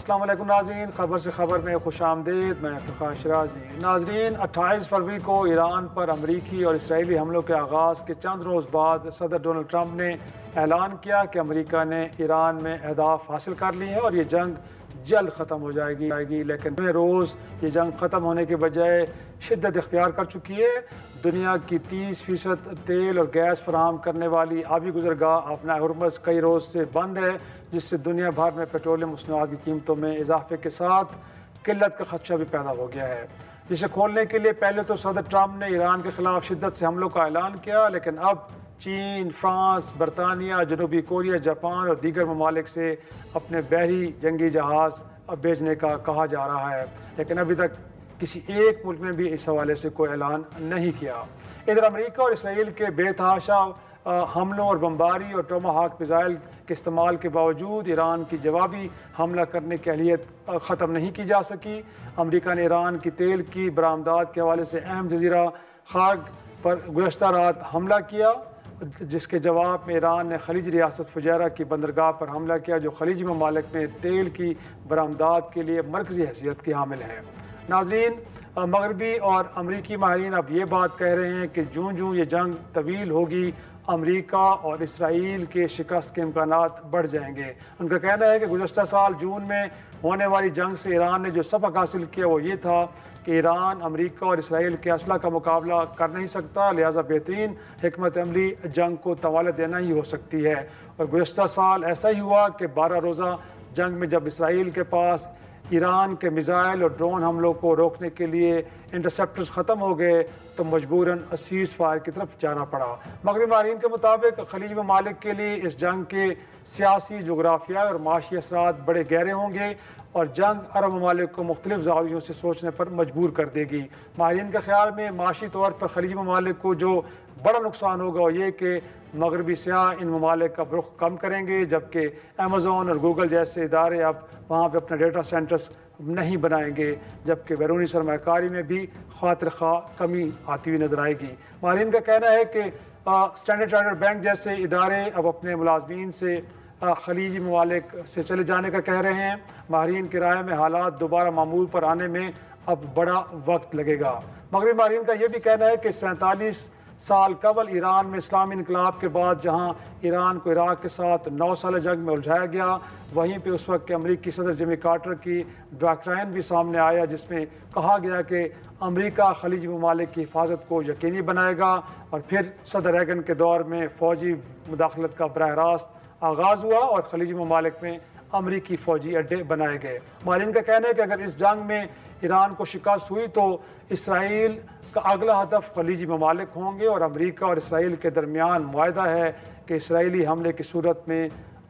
अस्सलाम वालेकुम नाज़रीन, खबर से खबर में खुश आमदीद। मैं इफ्तिखार शराजी। नाज़रीन, 28 फरवरी को ईरान पर अमरीकी और इसराइली हमलों के आगाज़ के चंद रोज़ बाद सदर डोनाल्ड ट्रंप ने ऐलान किया कि अमरीका ने ईरान में अहदाफ हासिल कर लिए हैं और ये जंग जल्द ख़त्म हो जाएगी। लेकिन रोज़ ये जंग ख़त्म होने के बजाय शिद्दत इख्तियार कर चुकी है। दुनिया की 30% तेल और गैस फराहम करने वाली आबी गुजरगाह अपना हुर्मस कई रोज़ से बंद है, जिससे दुनिया भर में पेट्रोलियम मसनूआत की कीमतों में इजाफे के साथ किल्लत का खदशा भी पैदा हो गया है, जिसे खोलने के लिए पहले तो सदर ट्रंप ने ईरान के खिलाफ शिद्दत से हमलों का ऐलान किया, लेकिन अब चीन, फ्रांस, बरतानिया, जनूबी कोरिया, जापान और दीगर ममालिक से अपने बहरी जंगी जहाज़ भेजने का कहा जा रहा है। लेकिन अभी तक किसी एक मुल्क ने भी इस हवाले से कोई ऐलान नहीं किया। इधर अमरीका और इसराइल के बेतहाशा हमलों और बमबारी और टोमाहाक मिसाइल के इस्तेमाल के बावजूद ईरान की जवाबी हमला करने की अहलियत ख़त्म नहीं की जा सकी। अमरीका ने ईरान की तेल की बरामदात के हवाले से अहम जजीरा खाग पर गुज़श्ता रात हमला किया, जिसके जवाब में ईरान ने खलीजी रियासत फुजैरा की बंदरगाह पर हमला किया, जो खलीजी ममालिक में तेल की बरामदात के लिए मरकज़ी हैसियत की हामिल है। नाज़रीन, मगरबी और अमरीकी माहिरीन अब ये बात कह रहे हैं कि जूँ जूँ ये जंग तवील होगी, अमरीका और इसराइल के शिकस्त के इम्कानात बढ़ जाएंगे। उनका कहना है कि गुज़श्ता साल जून में होने वाली जंग से ईरान ने जो सबक हासिल किया वो ये था कि ईरान अमरीका और इसराइल के असला का मुकाबला कर नहीं सकता, लिहाजा बेहतरीन हिकमत अमली जंग को तवाल देना ही हो सकती है। और गुज़श्ता साल ऐसा ही हुआ कि 12 रोज़ा जंग में जब इसराइल के पास ईरान के मिसाइल और ड्रोन हमलों को रोकने के लिए इंटरसेप्टर्स ख़त्म हो गए तो मजबूरन सीज़ फायर की तरफ जाना पड़ा। मगरबी माहिरीन के मुताबिक खलीजी ममालिक के लिए इस जंग के सियासी, जोग्राफियाई और माशी असरात बड़े गहरे होंगे और जंग अरब ममालिक को मुख्तलिफ ज़ावियों से सोचने पर मजबूर कर देगी। माहिरीन के ख्याल में माशी तौर पर खलीजी ममालिक को जो बड़ा नुकसान होगा वो ये कि मगरबी सियाह इन ममालिक का रुख कम करेंगे, जबकि अमेज़ोन और गूगल जैसे इदारे अब वहाँ पर अपने डेटा सेंटर्स नहीं बनाएंगे, जबकि बैरूनी सरमाकारी में भी खातिर खा कमी आती हुई नजर आएगी। माहिरीन का कहना है कि स्टैंडर्ड चार्टर्ड बैंक जैसे इदारे अब अपने मुलाजमीन से खलीजी ममालिक से चले जाने का कह रहे हैं। माहिरीन की राय में हालात दोबारा मामूल पर आने में अब बड़ा वक्त लगेगा। मगरबी माहिरीन का यह भी कहना है कि 47 साल कबल ईरान में इस्लामी इनकलाब के बाद जहां ईरान को इराक के साथ 9 साल जंग में उलझाया गया, वहीं पे उस वक्त के अमरीकी सदर जिमी कार्टर की डॉक्ट्राइन भी सामने आया, जिसमें कहा गया कि अमरीका खलीजी ममालिक की हिफाजत को यकीनी बनाएगा। और फिर सदर रैगन के दौर में फ़ौजी मुदाखलत का बराह रास्त आगाज़ हुआ और खलीजी ममालिक में अमरीकी फ़ौजी अड्डे बनाए गए। माहिरीन का कहना है कि अगर इस जंग में ईरान को शिकस्त हुई तो इसराइल का अगला हदफ खलीजी ममालिक होंगे और अमरीका और इसराइल के दरमियान मुआहदा है कि इसराइली हमले की सूरत में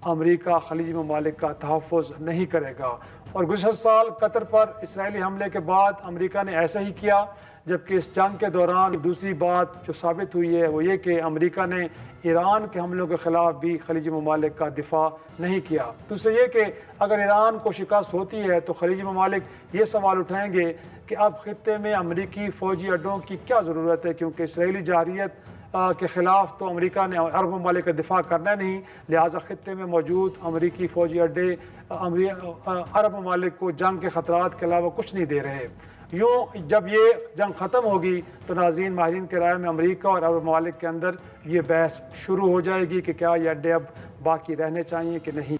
अमरीका खलीजी ममालिक का तहफ़्फ़ुज़ नहीं करेगा। और गुज़श्ता साल कतर पर इसराइली हमले के बाद अमरीका ने ऐसा ही किया, जबकि इस जंग के दौरान दूसरी बात जो साबित हुई है वो ये कि अमरीका ने ईरान के हमलों के ख़िलाफ़ भी खलीजी ममालिक का दिफा नहीं किया। दूसरा ये कि अगर ईरान को शिकस्त होती है तो खलीजी ममालिक ये सवाल उठाएंगे कि अब ख़ित्ते में अमरीकी फ़ौजी अड्डों की क्या ज़रूरत है, क्योंकि इसराइली जारियत के ख़िलाफ़ तो अमरीका ने अरब ममालिक का दिफा करना नहीं, लिहाजा ख़ित्ते में मौजूद अमरीकी फ़ौजी अड्डे अरब ममालिक को जंग के ख़तरात के अलावा कुछ नहीं दे रहे। यूँ जब ये जंग ख़त्म होगी तो नाज़रीन, माहिरीन के राय में अमरीका और अरब ममालिक के अंदर ये बहस शुरू हो जाएगी कि क्या ये अड्डे अब बाकी रहने चाहिए कि नहीं।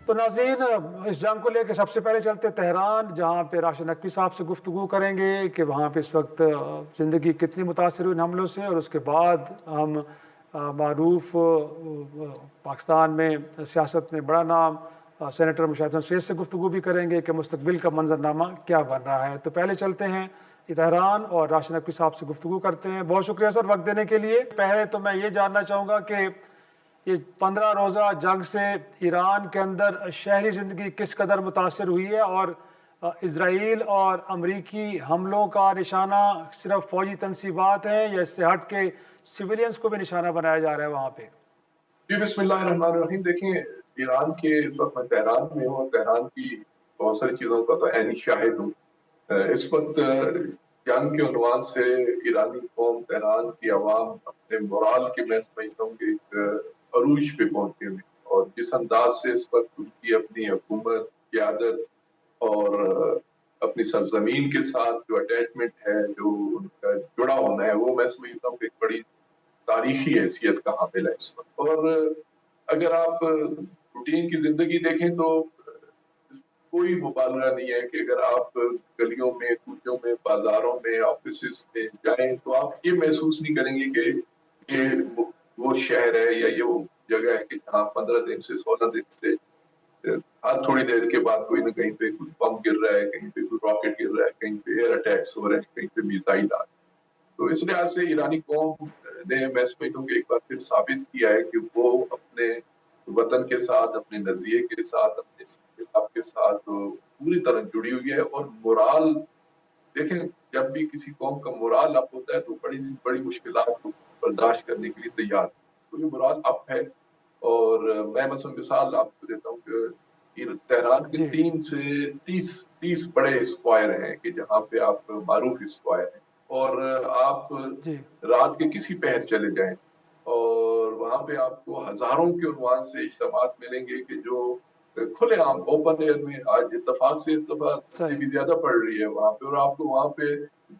तो नाज़रीन, इस जंग को लेकर सबसे पहले चलते तेहरान, जहाँ पे राशिद नकवी साहब से गुफ्तगू करेंगे कि वहाँ पे इस वक्त ज़िंदगी कितनी मुतासर हुई इन हमलों से, और उसके बाद हम मारूफ पाकिस्तान में सियासत में बड़ा नाम सेनेटर मुशाहिद हसन शेख से गुफ्तगू भी करेंगे कि मुस्तकबिल का मंजरनामा क्या बन रहा है। तो पहले चलते हैं तेहरान और राशिद नकवी साहब से गुफ्तगू करते हैं। बहुत शुक्रिया सर वक्त देने के लिए। पहले तो मैं ये जानना चाहूँगा कि ये 15 रोज़ा जंग से ईरान के अंदर शहरी ज़िंदगी किस कदर मुतासर हुई है, और इसराइल और अमरीकी हमलों का निशाना सिर्फ फ़ौजी तनसीबात है या इससे हट के सिविलियंस को भी निशाना बनाया जा रहा है वहाँ पे? जी, बिस्मिल्लाहिर्रहमानिर्रहीम। देखिए, ईरान के इस वक्त मैं तेहरान में हूँ और तेहरान की बहुत सारी चीज़ों का तो ऐनी शाहिद हूँ। इस वक्त जंग के उन्वान से ईरानी कौम, तेहरान की आवाम अपने मोराल की, मैं समझता हूँ कि एक अरूज पे पहुंचे हुए, और जिस अंदाज से इस वक्त उनकी अपनी हुकूमत, क़यादत اور اپنی سرزمین کے ساتھ جو اٹیچمنٹ ہے، جو ان کا جڑا ہونا ہے، وہ میں سمجھتا ہوں کہ ایک بڑی تاریخی حیثیت کا حامل ہے اس وقت. اور اگر آپ روٹین کی زندگی دیکھیں تو کوئی مبالغہ نہیں ہے کہ اگر آپ گلیوں میں، کوچوں میں، بازاروں میں، آفیسز میں جائیں تو آپ یہ محسوس نہیں کریں گے کہ یہ وہ شہر ہے یا یہ وہ جگہ ہے کہ جہاں 15 دن سے 16 دن سے ہر تھوڑی دیر کے بعد کوئی نہ کہیں پہ کوئی بم گر رہا ہے، کہیں پہ کوئی راکٹ گر رہا ہے، کہیں پہ ایئر اٹیکس ہو رہے ہیں، کہیں پہ میزائل آ رہے ہیں. تو اس لحاظ سے ایرانی قوم نے، میں سمجھتا ہوں کہ ایک بار پھر ثابت کیا ہے کہ وہ اپنے وطن کے ساتھ، اپنے نظریے کے ساتھ، اپنے ثقافت کے ساتھ پوری طرح جڑی ہوئی ہے. اور مورال دیکھیں، جب بھی کسی قوم کا مورال اپ ہوتا ہے تو بڑی سی بڑی مشکلات کو برداشت کرنے کے لیے تیار ہے. تو یہ مورال اپ ہے. اور میں مثلا مثال آپ کو دیتا ہوں کہ تہران کے جی 3 سے 30 بڑے اسکوائر ہیں کہ جہاں پہ آپ معروف اسکوائر ہیں. اور آپ جی رات کے کسی پہر چلے جائیں اور وہاں پہ آپ کو ہزاروں کے عنوان سے اجتماعات ملیں گے کہ جو کھلے عام اوپن ایئر میں، آج اتفاق سے سردی صحیح بھی زیادہ پڑ رہی ہے وہاں پہ، اور آپ کو وہاں پہ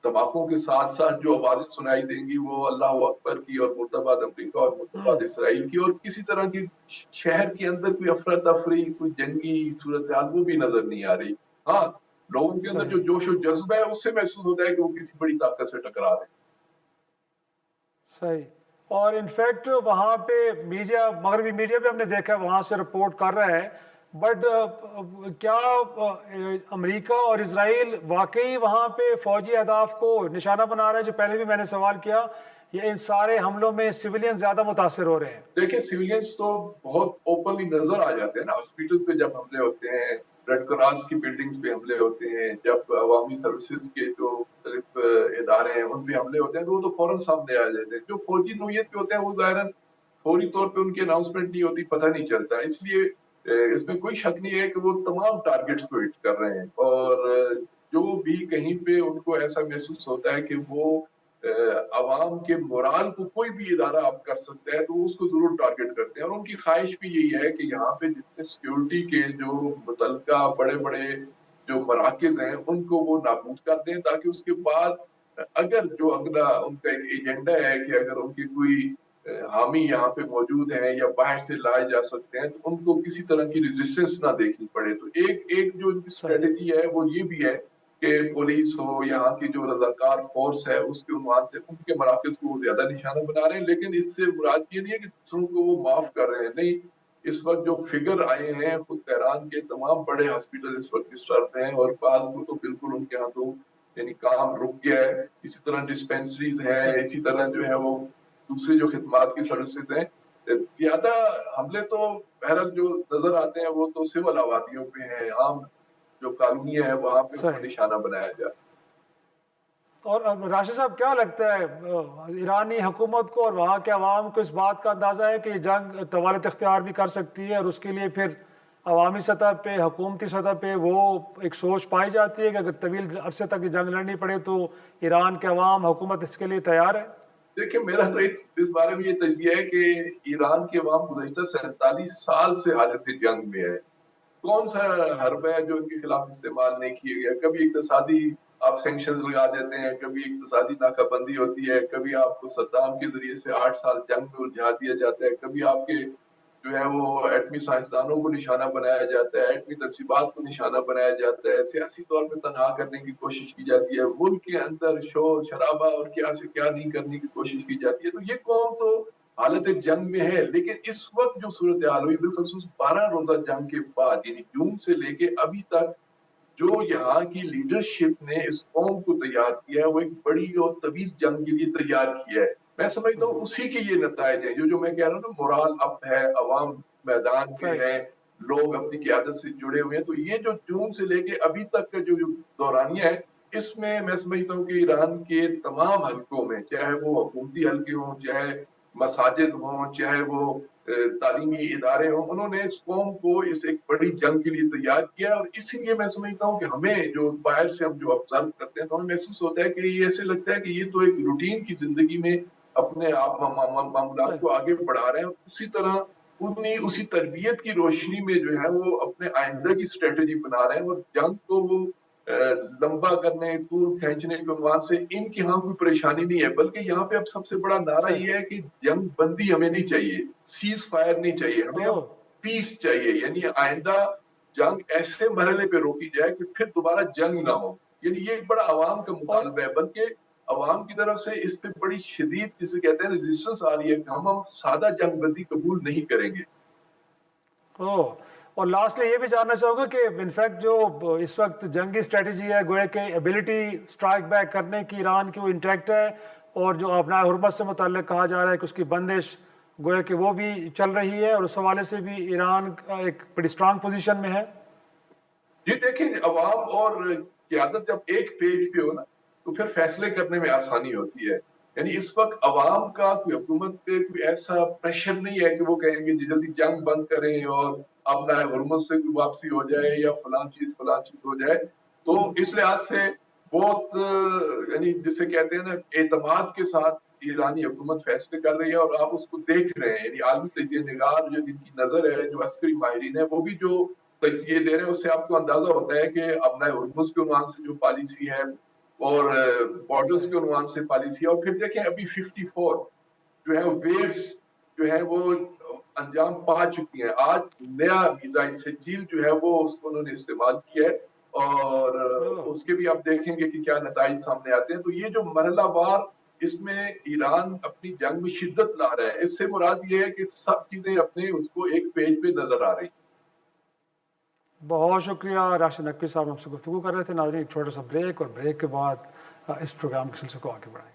دھماکوں کے ساتھ ساتھ جو آوازیں سنائی دیں گی وہ اللہ اکبر کی اور مرتباد امریکہ اور مرتباد اسرائیل کی، اور کسی طرح کی شہر کے اندر کوئی افراتفری، کوئی جنگی صورتحال وہ بھی نظر نہیں آ رہی. ہاں، لوگوں کے اندر جو صحیح جوش و جذبہ ہے اس سے محسوس ہوتا ہے کہ وہ کسی بڑی طاقت سے ٹکرا رہے ہیں. صحیح. اور انفیکٹ وہاں پہ میڈیا، مغربی میڈیا بھی ہم نے دیکھا ہے وہاں سے رپورٹ کر رہا ہے. بٹ کیا امریکہ اور اسرائیل واقعی وہاں پہ فوجی اہداف کو نشانہ بنا رہا ہے، جو پہلے بھی میں نے سوال کیا، یا ان سارے حملوں میں سویلین زیادہ متاثر ہو رہے ہیں؟ دیکھیں، سویلینس تو بہت اوپنلی نظر آ جاتے ہیں نا. ہاسپٹل پہ جب حملے ہوتے ہیں، ریڈ کراس کی بلڈنگز پہ حملے ہوتے ہیں، جب عوامی سروسز کے جو مختلف ادارے ہیں ان پہ حملے ہوتے ہیں تو وہ تو فوراً سامنے آ جاتے ہیں. جو فوجی نوعیت کے ہوتے ہیں وہ ظاہراً فوری طور پہ ان کی اناؤنسمنٹ نہیں ہوتی، پتہ نہیں چلتا. اس لیے اس میں کوئی شک نہیں ہے کہ وہ تمام ٹارگٹس کو ہٹ کر رہے ہیں. اور جو بھی کہیں پہ ان کو ایسا محسوس ہوتا ہے کہ وہ عوام کے مورال کو کوئی بھی ادارہ آپ کر سکتا ہے تو اس کو ضرور ٹارگٹ کرتے ہیں. اور ان کی خواہش بھی یہی ہے کہ یہاں پہ جتنے سیکیورٹی کے جو متعلقہ بڑے بڑے جو مراکز ہیں ان کو وہ نابود کر دیں، تاکہ اس کے بعد اگر جو اگلا ان کا ایک ایجنڈا ہے کہ اگر ان کی کوئی حامی یہاں پہ موجود ہیں یا باہر سے لائے جا سکتے ہیں تو ان کو کسی طرح کی ریزسٹنس نہ دیکھنی پڑے. تو ایک جو ان کی صحیح اسٹریٹجی ہے وہ یہ بھی ہے کہ پولیس ہو، یہاں کی جو رضاکار فورس ہے، اس کے عنوان سے ان کے مراکز کو وہ زیادہ نشانہ بنا رہے ہیں. لیکن اس سے مراد یہ نہیں ہے کہ دوسروں کو وہ معاف کر رہے ہیں، نہیں. اس وقت جو فگر آئے ہیں، خود تہران کے تمام بڑے ہاسپٹل اس وقت ڈسٹرب ہیں، اور بعض کو تو بالکل ان کے ہاں تو یعنی کام رک گیا ہے. اسی طرح ڈسپینسریز ہیں، صحیح اسی طرح جو ہے وہ دوسری جو خدمات کی سروسز ہیں. زیادہ حملے تو بہرحال جو نظر آتے ہیں وہ تو سول آبادیوں پہ ہیں، عام جو قانونی ہے وہاں پہ ان کو صحیح. نشانہ بنایا جائے. اور راشد صاحب، کیا لگتا ہے ایرانی حکومت کو اور وہاں کے عوام کو اس بات کا اندازہ ہے کہ یہ جنگ طوالت اختیار بھی کر سکتی ہے، اور اس کے لیے پھر عوامی سطح پہ، حکومتی سطح پہ وہ ایک سوچ پائی جاتی ہے کہ اگر طویل عرصے تک یہ جنگ لڑنی پڑے تو ایران کے عوام، حکومت اس کے لیے تیار ہے؟ دیکھیں، میرا تو اس بارے میں یہ تجزیہ ہے کہ ایران کے عوام گزشتہ 47 سال سے حالت جنگ میں ہے. کون سا حرب ہے جو ان کے خلاف استعمال نہیں کیا گیا؟ کبھی اقتصادی آپ سینکشن لگا دیتے ہیں، کبھی اقتصادی ناکہ بندی ہوتی ہے، کبھی آپ کو صدام کے ذریعے سے 8 سال جنگ میں الجھا دیا جاتا ہے، کبھی آپ کے جو ہے وہ ایٹمی سائنسدانوں کو نشانہ بنایا جاتا ہے، ایٹمی تنصیبات کو نشانہ بنایا جاتا ہے، سیاسی طور پہ تنہا کرنے کی کوشش کی جاتی ہے، ملک کے اندر شور شرابہ اور کیا سے کیا نہیں کرنے کی کوشش کی جاتی ہے. تو یہ قوم تو حالت جنگ میں ہے. لیکن اس وقت جو صورتحال ہوئی، بالخصوص 12 روزہ جنگ کے بعد، یعنی جون سے لے کے ابھی تک جو یہاں کی لیڈرشپ نے اس قوم کو تیار کیا ہے، وہ ایک بڑی اور طویل جنگ کے لیے تیار کیا ہے. میں سمجھتا ہوں اسی کے یہ نتائج ہیں جو میں کہہ رہا ہوں نا، مورال اپ ہے، عوام میدان پہ صحیح. ہے، لوگ اپنی قیادت سے جڑے ہوئے ہیں. تو یہ جو جون سے لے کے ابھی تک کا جو دورانیہ ہے، اس میں میں سمجھتا ہوں کہ ایران کے تمام حلقوں میں، چاہے وہ حکومتی حلقے ہوں، چاہے مساجد ہوں، چاہے وہ تعلیمی ادارے ہوں، انہوں نے اس قوم کو اس ایک بڑی جنگ کے لیے تیار کیا. اور اسی لیے میں سمجھتا ہوں کہ ہمیں جو باہر سے ہم جو آبزرو کرتے ہیں تو ہمیں محسوس ہوتا ہے کہ یہ ایسے لگتا ہے کہ یہ تو ایک روٹین کی زندگی میں اپنے آپ معاملات صحیح. کو آگے بڑھا رہے ہیں. اسی طرح उन्हीं उसी तरबियत की रोशनी में जो है वो अपने आइंदा की स्ट्रेटजी बना रहे हैं और जंग को वो लंबा करने, तूल खींचने के उन्वान से इनकी यहाँ कोई परेशानी नहीं है, बल्कि यहाँ पे अब सबसे बड़ा नारा सही। ये है कि जंग बंदी हमें नहीं चाहिए, सीज फायर नहीं चाहिए, हमें ओह। अब पीस चाहिए। यानी आइंदा जंग ऐसे मरहले पे रोकी जाए कि फिर दोबारा जंग ना हो। यानी ये एक बड़ा अवाम का और मुतालबा है, बल्कि अवाम की तरफ से इस पे बड़ी शदीद जिसे कहते हैं रेजिस्टेंस आ रही है कि हम सादा जंग बंदी कबूल नहीं करेंगे। ओह, और लास्ट में ये भी जानना चाहूँगा कि इनफैक्ट जो इस वक्त जंगी स्ट्रेटजी है, गोया कि एबिलिटी स्ट्राइक बैक करने की ईरान की वो इंटैक्ट है, और जो अपना हुर्मत से मुतल्लिक कहा जा रहा है कि उसकी बंदिश गोया कि वो भी चल रही है, और उस हवाले से भी ईरान का एक बड़ी स्ट्रांग पोजीशन में है। ये देखें, अवाम और क़यादत जब एक पेज पे हो ना, तो फिर फैसले करने में आसानी होती है। यानी इस वक्त अवाम का कोई हुकूमत पे कोई ऐसा प्रेशर नहीं है कि वो कहेंगे जी जल्दी जंग बंद करें और अपना हुर्मत से कोई वापसी हो जाए या फलां चीज हो जाए। तो इस लिहाज से बहुत यानी जिसे कहते हैं ना, एतमाद के साथ ईरानी हुकूमत फैसले कर रही है और आप उसको देख रहे हैं। यानी आलमी तजिए निगार जो जिनकी नजर है, जो अस्करी माहिरीन है, वो भी जो तजिए दे रहे हैं, उससे आपको अंदाजा होता है कि अपना हुर्मुज के उन्वान से जो पॉलिसी है और बॉर्डर्स सही। के उन्वान से पॉलिसी है, और फिर देखें अभी 54 जो है वेव्स जो है वो अंजाम पा चुकी हैं। आज नया मिसाइल सजील जो है वो उसको उन्होंने इस्तेमाल किया है, और ओह। उसके भी आप देखेंगे कि क्या नताइज सामने आते हैं। तो ये जो मरहलावार इसमें ईरान अपनी जंग में शिद्दत ला रहा है, इससे मुराद ये है कि सब चीजें अपने उसको एक पेज पे नजर आ रही। बहुत शुक्रिया राशिद नकवी साहब, हमसे गुफ्तगू कर रहे थे। नाज़रीन, एक छोटा सा ब्रेक, और ब्रेक के बाद इस प्रोग्राम के सिलसिले को आगे बढ़ाएंगे।